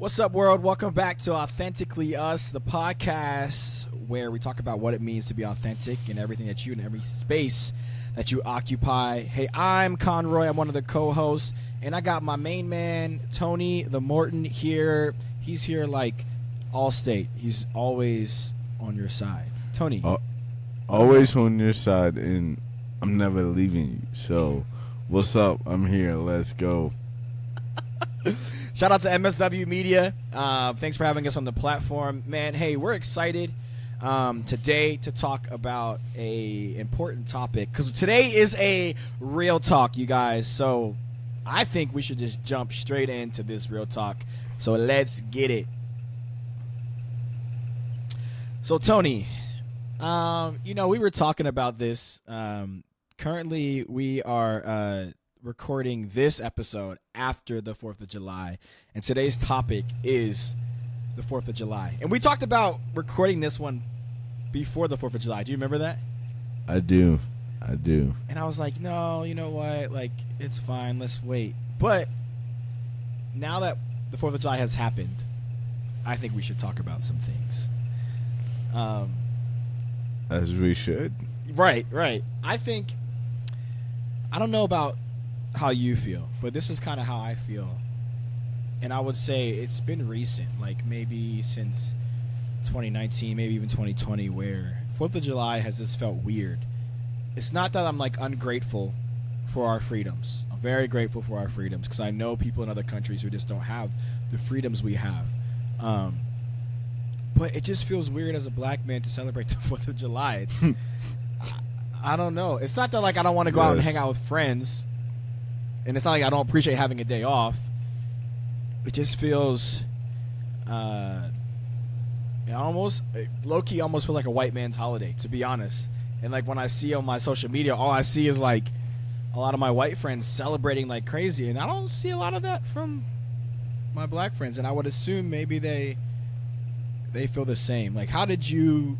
What's up, world? Welcome back to Authentically Us, the podcast where we talk about what it means to be authentic in everything that you, in every space that you occupy. Hey, I'm Conroy. I'm one of the co-hosts, and I got my main man, Tony the Morton, here. He's here like Allstate. He's always on your side. Tony. Always on your side, and I'm never leaving you. So, what's up? I'm here. Let's go. Shout out to MSW Media. Thanks for having us on the platform. Man, hey, we're excited today to talk about a important topic because today is a real talk, you guys. So I think we should just jump straight into this real talk. So let's get it. So, Tony, we were talking about this. Currently, we are recording this episode after the 4th of July, and today's topic is the 4th of July. And we talked about recording this one before the 4th of July. Do you remember that? I do. And I was like, no, you know what? Like, it's fine. Let's wait. But now that the 4th of July has happened, I think we should talk about some things. As we should. Right. I don't know about how you feel, but this is kind of how I feel. And I would say it's been recent, like maybe since 2019, maybe even 2020, where 4th of July has just felt weird. It's not that I'm like ungrateful for our freedoms. I'm very grateful for our freedoms because I know people in other countries who just don't have the freedoms we have. But it just feels weird as a black man to celebrate the 4th of July. It's I don't know. It's not that like I don't want to go out and hang out with friends. And it's not like I don't appreciate having a day off. It just feels low-key almost feels like a white man's holiday, to be honest. And like when I see on my social media, all I see is like a lot of my white friends celebrating like crazy. And I don't see a lot of that from my black friends. And I would assume maybe they feel the same. Like what did you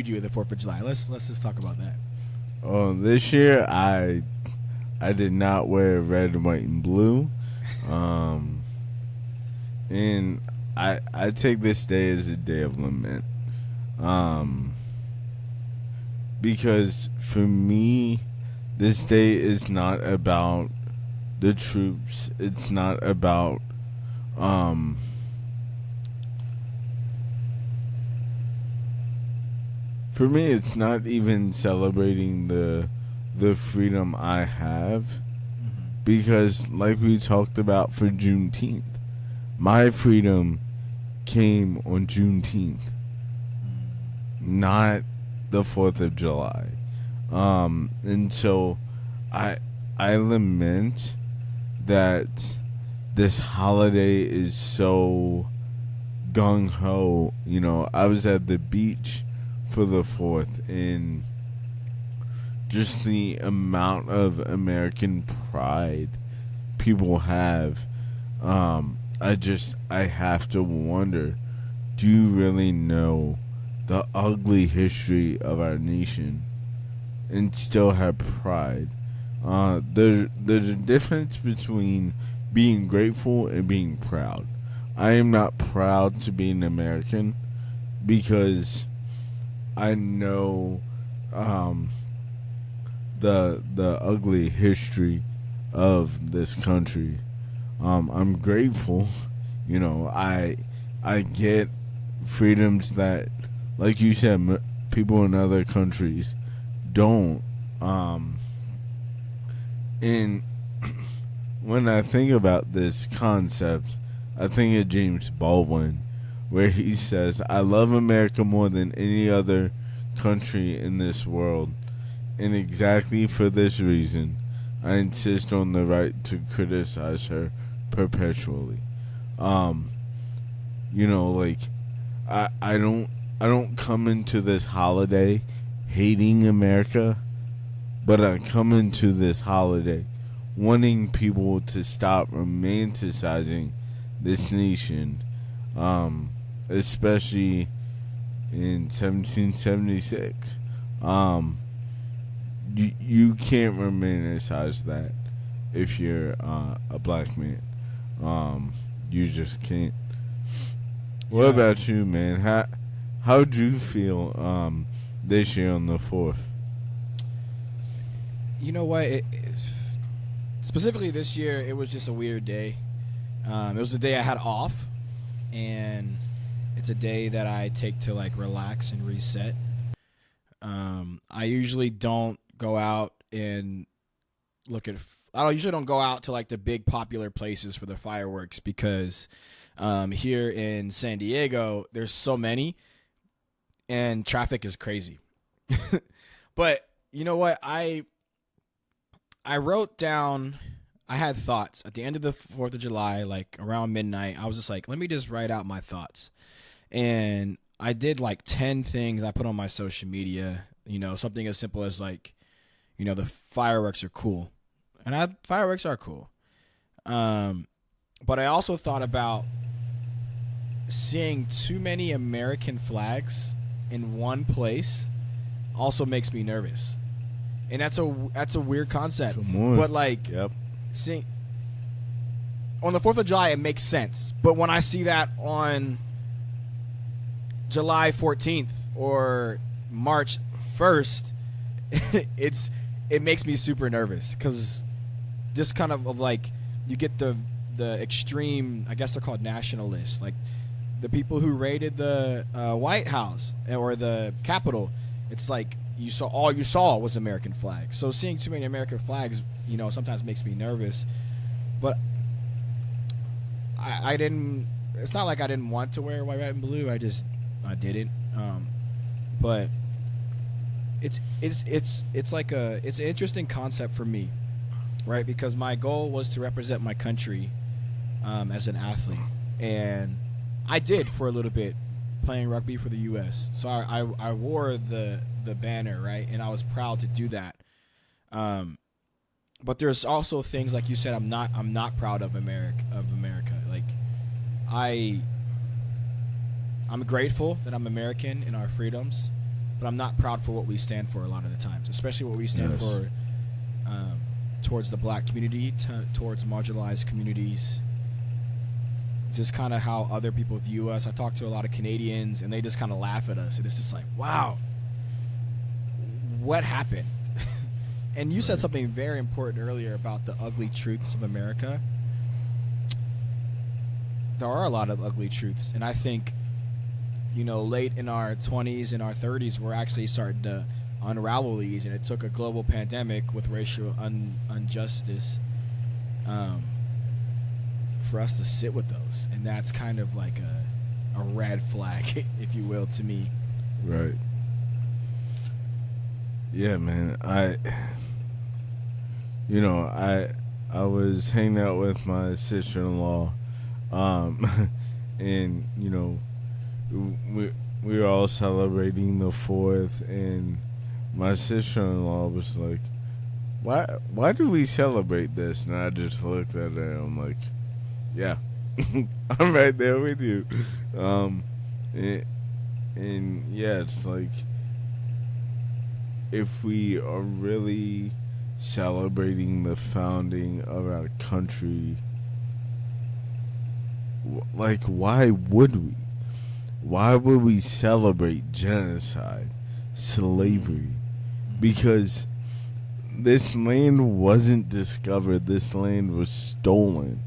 do the 4th of July? Let's just talk about that. This year I did not wear red, white, and blue. And I take this day as a day of lament. Because for me, this day is not about the troops. It's not about, for me, it's not even celebrating the freedom I have, because like we talked about for Juneteenth, my freedom came on Juneteenth, not the 4th of July. And so I lament that this holiday is so gung-ho. You know, I was at the beach for the 4th, and just the amount of American pride people have, I have to wonder, do you really know the ugly history of our nation and still have pride? There's a difference between being grateful and being proud. I am not proud to be an American because I know the ugly history of this country. I'm grateful, I get freedoms that, like you said, people in other countries don't. And when I think about this concept, I think of James Baldwin, where he says, "I love America more than any other country in this world. And exactly for this reason, I insist on the right to criticize her perpetually." I don't come into this holiday hating America, but I come into this holiday wanting people to stop romanticizing this nation, especially in 1776. You can't romanticize that if you're a black man. you just can't. What Yeah. about you, man? How'd you feel this year on the 4th? You know what? Specifically this year, it was just a weird day. It was the day I had off, and it's a day that I take to like relax and reset. I usually don't go out and look at. I usually don't go out to like the big popular places for the fireworks because here in San Diego, there's so many, and traffic is crazy. But you know what? I wrote down. I had thoughts at the end of the 4th of July, like around midnight. I was just like, let me just write out my thoughts. And I did like 10 things I put on my social media. You know, something as simple as like, you know, the fireworks are cool. And fireworks are cool. But I also thought about seeing too many American flags in one place also makes me nervous. And that's a weird concept. Come on. But like Yep. seeing on the 4th of July it makes sense. But when I see that on July 14th or March 1st, it makes me super nervous cuz just kind of like you get the extreme, I guess they're called nationalists, like the people who raided the White House or the Capitol. It's like all you saw was American flags. So seeing too many American flags, you know, sometimes makes me nervous. But I didn't. It's not like I didn't want to wear white, red, and blue. I didn't. But it's like it's an interesting concept for me, right? Because my goal was to represent my country as an athlete, and I did for a little bit, playing rugby for the U.S. So I wore the banner, right, and I was proud to do that. But there's also things like you said I'm not proud of America. Like I'm grateful that I'm American and our freedoms, but I'm not proud for what we stand for a lot of the times, especially what we stand for towards the black community, towards marginalized communities. Just kind of how other people view us. I talk to a lot of Canadians, and they just kind of laugh at us, and it's just like, wow, what happened? And you said something very important earlier about the ugly truths of America. There are a lot of ugly truths, and I think, you know, late in our 20s and our 30s, we're actually starting to unravel these, and it took a global pandemic with racial injustice for us to sit with those, and that's kind of like a red flag, if you will, to me. Right. Yeah, man. I was hanging out with my sister-in-law, and you know, we were all celebrating the 4th, and my sister-in-law was like, "Why do we celebrate this?" And I just looked at her, and I'm like, "Yeah, I'm right there with you." And yeah, it's like, if we are really celebrating the founding of our country, like, why would we? Why would we celebrate genocide, slavery? Because this land wasn't discovered. This land was stolen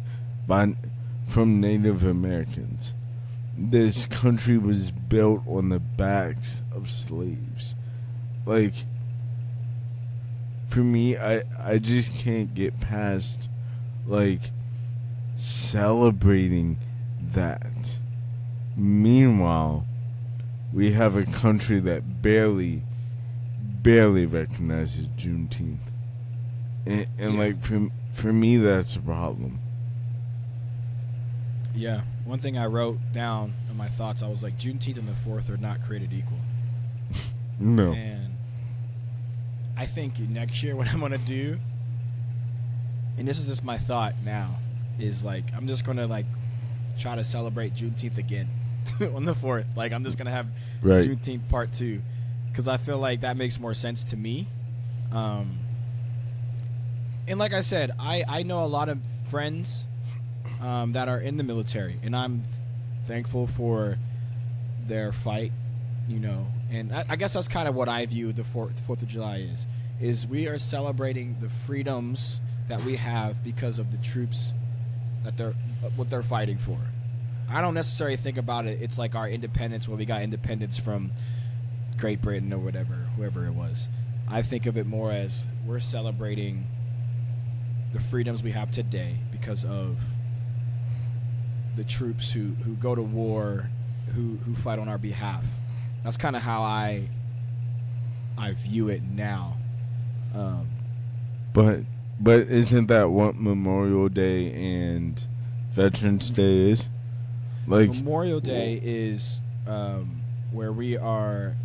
from Native Americans. This country was built on the backs of slaves. Like, for me, I just can't get past, like, celebrating that. Meanwhile, we have a country that barely recognizes Juneteenth. And like, for me, that's a problem. Yeah. One thing I wrote down in my thoughts, I was like, Juneteenth and the 4th are not created equal. No. And I think next year what I'm going to do, and this is just my thought now, is like, I'm just going to like try to celebrate Juneteenth again on the 4th. Like, I'm just going to have Juneteenth part 2, because I feel like that makes more sense to me. And like I said, I know a lot of friends that are in the military, and I'm thankful for their fight. And I guess that's kind of what I view the Fourth of July is we are celebrating the freedoms that we have because of the troops that what they're fighting for. I don't necessarily think about it. It's like our independence when we got independence from Great Britain or whoever it was. I think of it more as we're celebrating the freedoms we have today because of the troops who go to war, who fight on our behalf. That's kind of how I view it now. But isn't that what Memorial Day and Veterans Day is? Like Memorial Day is where we are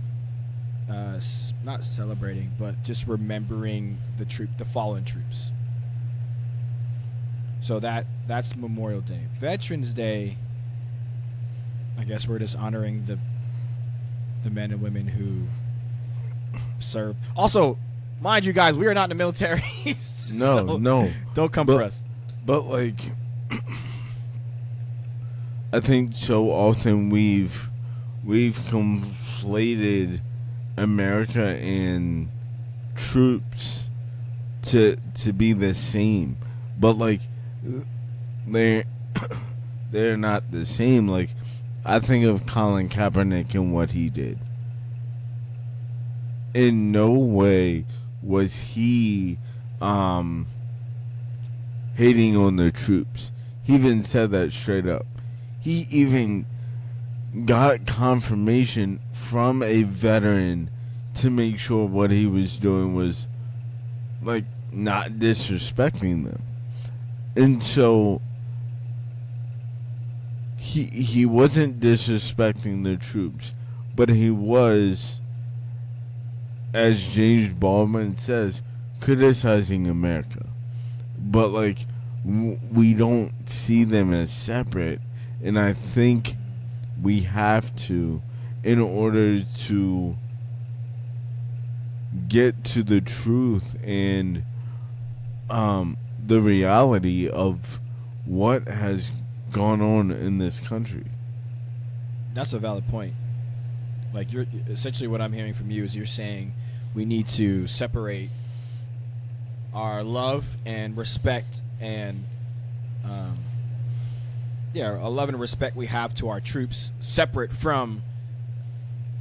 not celebrating, but just remembering the fallen troops. So that's Memorial Day. Veterans Day, I guess we're just honoring the men and women who served. Also, mind you guys, we are not in the military. No, no. Don't come for us. But like I think so often we've conflated America and troops to be the same. But like they're not the same. Like I think of Colin Kaepernick and what he did. In no way was he hating on the troops. He even said that straight up. He even got confirmation from a veteran to make sure what he was doing was like not disrespecting them. And so he wasn't disrespecting the troops, but he was, as James Baldwin says, criticizing America. But like we don't see them as separate, and I think we have to, in order to get to the truth and the reality of what has gone on in this country. That's a valid point. Like you're essentially what I'm hearing from you is you're saying we need to separate our love and respect and a love and respect we have to our troops separate from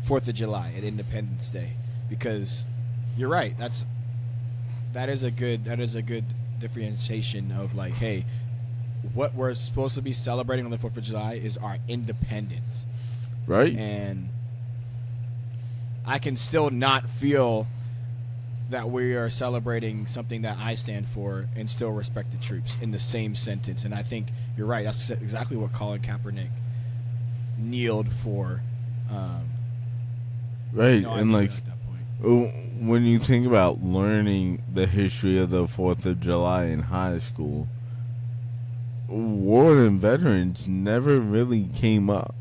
4th of July and Independence Day, because you're right, that is a good differentiation of like, hey, what we're supposed to be celebrating on the 4th of July is our independence, right? And I can still not feel that we are celebrating something that I stand for and still respect the troops in the same sentence. And I think you're right. That's exactly what Colin Kaepernick kneeled for. Right. And like, when you think about learning the history of the 4th of July in high school, war and veterans never really came up.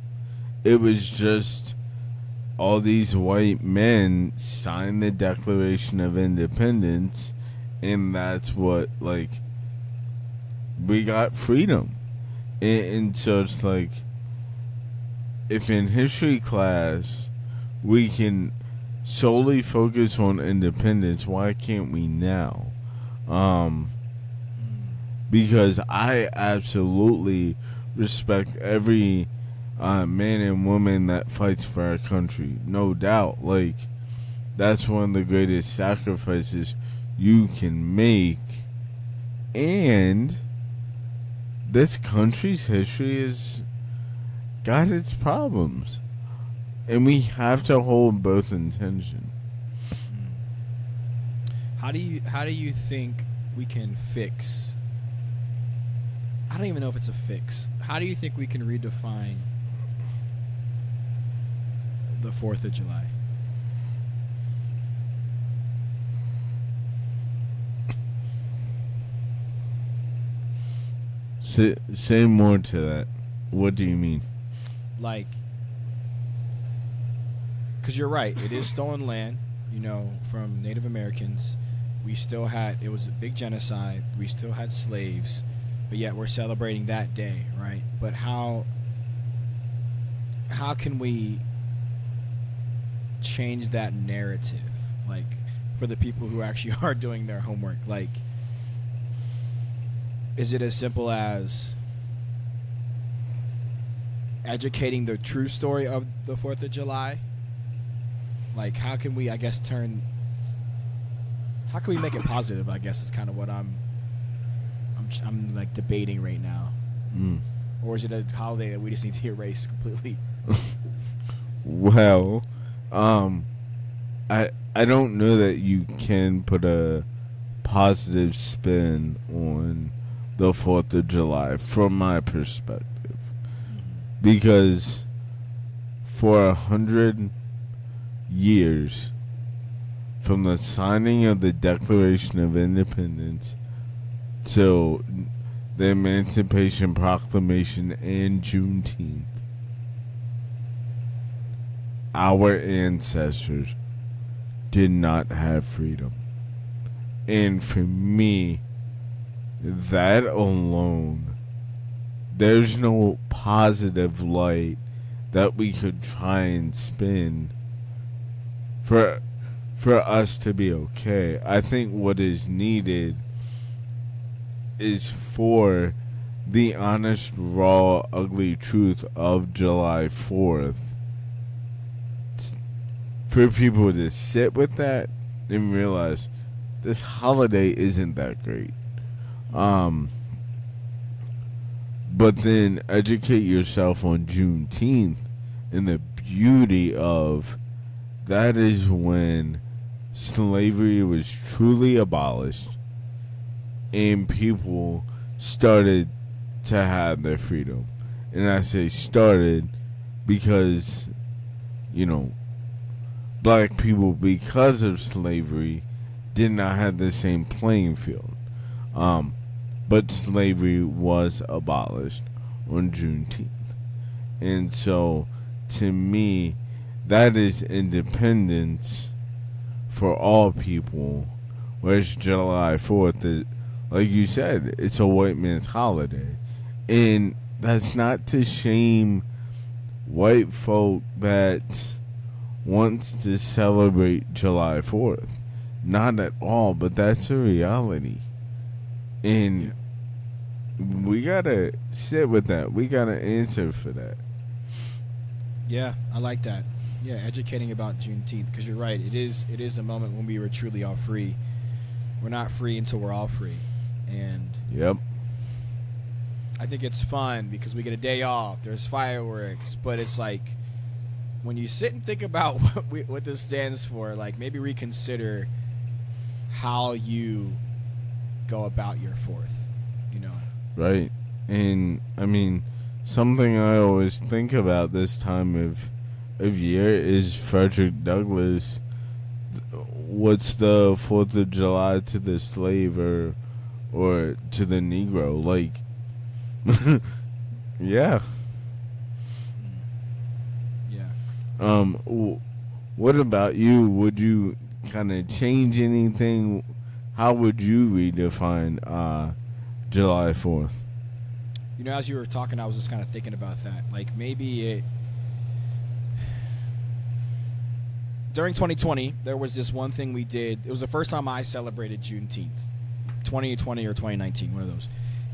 It was just all these white men signed the Declaration of Independence, and that's what, like, we got freedom. And so it's like, if in history class we can solely focus on independence, why can't we now? Because I absolutely respect every man and woman that fights for our country, no doubt. Like, that's one of the greatest sacrifices you can make. And this country's history has got its problems, and we have to hold both in tension. How do you think we can fix? I don't even know if it's a fix. How do you think we can redefine the 4th of July? Say more to that. What do you mean? Like, because you're right, it is stolen land, from Native Americans. We still had, it was a big genocide. We still had slaves. but yet we're celebrating that day, right? But how can we change that narrative, like for the people who actually are doing their homework? Like, is it as simple as educating the true story of the 4th of July? Like, how can we, I guess, how can we make it positive, I guess, is kind of what I'm like debating right now. Mm. Or is it a holiday that we just need to erase completely? Well, I don't know that you can put a positive spin on the 4th of July from my perspective, because for 100 years from the signing of the Declaration of Independence till the Emancipation Proclamation and Juneteenth, our ancestors did not have freedom. And for me, that alone, there's no positive light that we could try and spin for us to be okay. I think what is needed is for the honest, raw, ugly truth of July 4th, for people to sit with that and realize this holiday isn't that great. But then educate yourself on Juneteenth and the beauty of that is when slavery was truly abolished and people started to have their freedom. And I say started because, black people, because of slavery, did not have the same playing field. But slavery was abolished on Juneteenth. And so, to me, that is independence for all people, whereas July 4th is, like you said, it's a white man's holiday. And that's not to shame white folk that wants to celebrate July 4th. Not at all, but that's a reality. And we gotta sit with that. We gotta answer for that. Yeah, I like that. Yeah, educating about Juneteenth, because you're right. It is a moment when we were truly all free. We're not free until we're all free, and yep. I think it's fun because we get a day off. There's fireworks, but it's like when you sit and think about what this stands for, like maybe reconsider how you go about your 4th. Right. And I mean, something I always think about this time of year is Frederick Douglass. What's the 4th of July to the slave or to the Negro? Like, yeah. Yeah. What about you? Would you kind of change anything? How would you redefine July 4th? As you were talking, I was just kind of thinking about that. Like maybe during 2020, there was this one thing we did. It was the first time I celebrated Juneteenth, 2020 or 2019, one of those.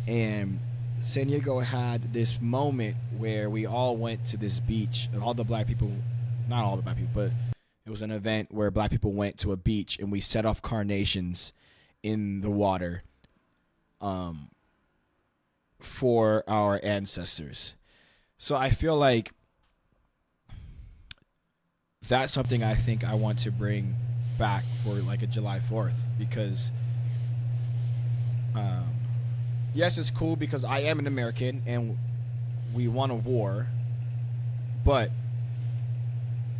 And San Diego had this moment where we all went to this beach, and all the black people, not all the black people, but it was an event where black people went to a beach and we set off carnations in the water for our ancestors. So I feel like that's something I think I want to bring back for like a July 4th, because yes, it's cool because I am an American and we won a war, but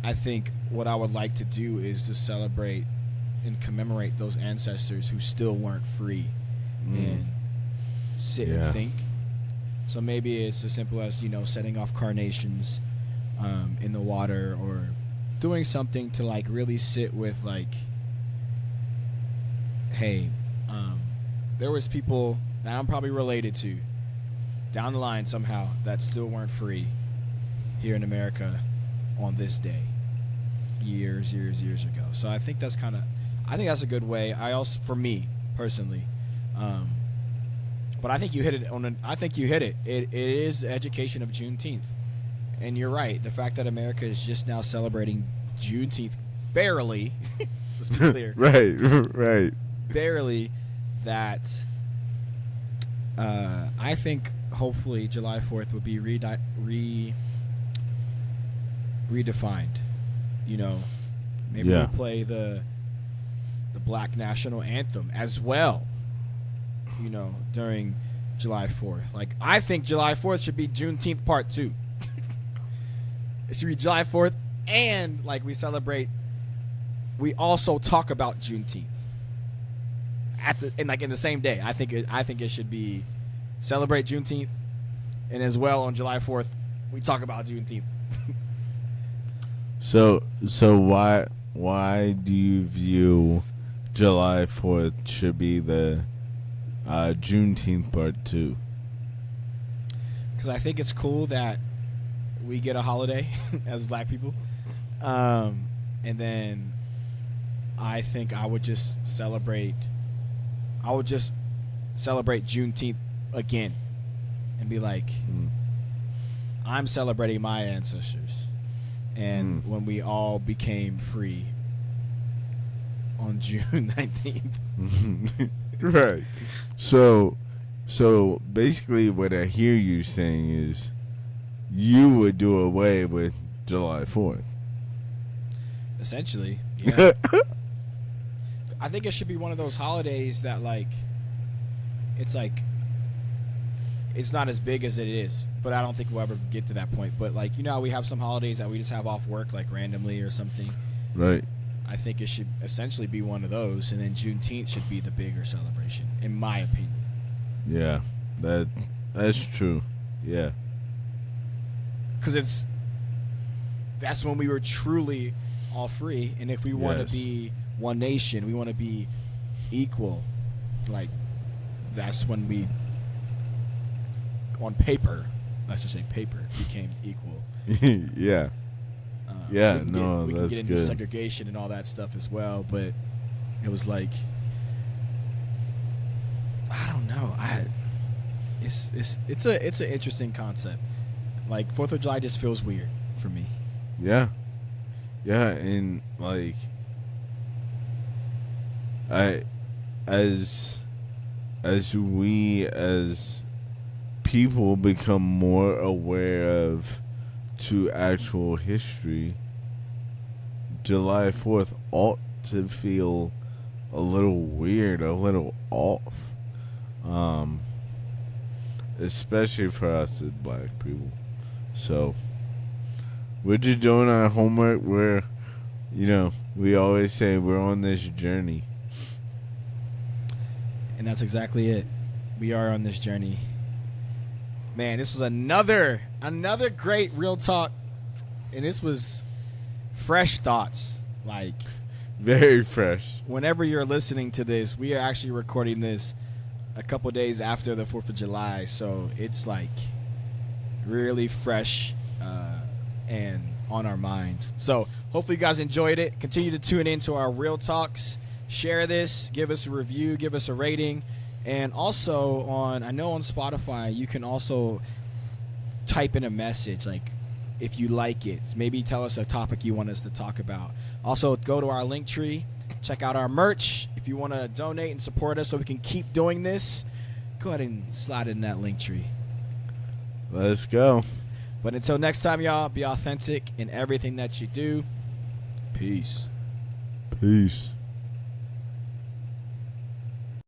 I think what I would like to do is to celebrate and commemorate those ancestors who still weren't free and sit and think. So maybe it's as simple as, setting off carnations in the water, or doing something to like really sit with like, hey, there was people that I'm probably related to down the line somehow that still weren't free here in America on this day, years ago. So I think that's a good way. I also, for me personally, but I think you hit it I think you hit it. It is the education of Juneteenth, and you're right. The fact that America is just now celebrating Juneteenth, barely. Let's be clear. Right. Barely. That I think hopefully July 4th will be redefined. You know, maybe we'll play the Black National Anthem as well, you know, during July 4th. Like, I think July 4th should be Juneteenth Part 2. It should be July 4th, and, like, we also talk about Juneteenth in the same day. I think it should be celebrate Juneteenth, and as well on July 4th we talk about Juneteenth. So why do you view July 4th should be the Juneteenth Part 2? Because I think it's cool that we get a holiday as black people, and then I think I would just celebrate Juneteenth again and be like, I'm celebrating my ancestors and when we all became free on June 19th. Right. So basically what I hear you saying is you would do away with July 4th. Essentially, yeah. I think it should be one of those holidays that, like, it's not as big as it is, but I don't think we'll ever get to that point. But, like, you know how we have some holidays that we just have off work, like, randomly or something? Right. I think it should essentially be one of those, and then Juneteenth should be the bigger celebration, in my opinion. Yeah, that's true. Yeah. Because that's when we were truly all free, and if we want to be one nation, we want to be equal, like, that's when we, on paper, let's just say paper, became equal. Yeah. We can get into good. segregation and all that stuff as well, but it was like, I don't know. It's an interesting concept. Like, 4th of July just feels weird for me. Yeah, and like, as we as people become more aware of to actual history, July 4th ought to feel a little weird, a little off, especially for us as black people. So we're just doing our homework. We always say we're on this journey. And that's exactly it. We are on this journey. Man, this was another great real talk. And this was fresh thoughts. Like, very fresh. Whenever you're listening to this, we are actually recording this a couple days after the 4th of July. So it's like really fresh and on our minds. So hopefully you guys enjoyed it. Continue to tune into our real talks. Share this, give us a review, give us a rating, and also on Spotify you can also type in a message, like, if you like it, maybe tell us a topic you want us to talk about. Also, go to our link tree, check out our merch. If you want to donate and support us so we can keep doing this, go ahead and slide in that link tree. Let's go. But until next time, y'all, be authentic in everything that you do. Peace.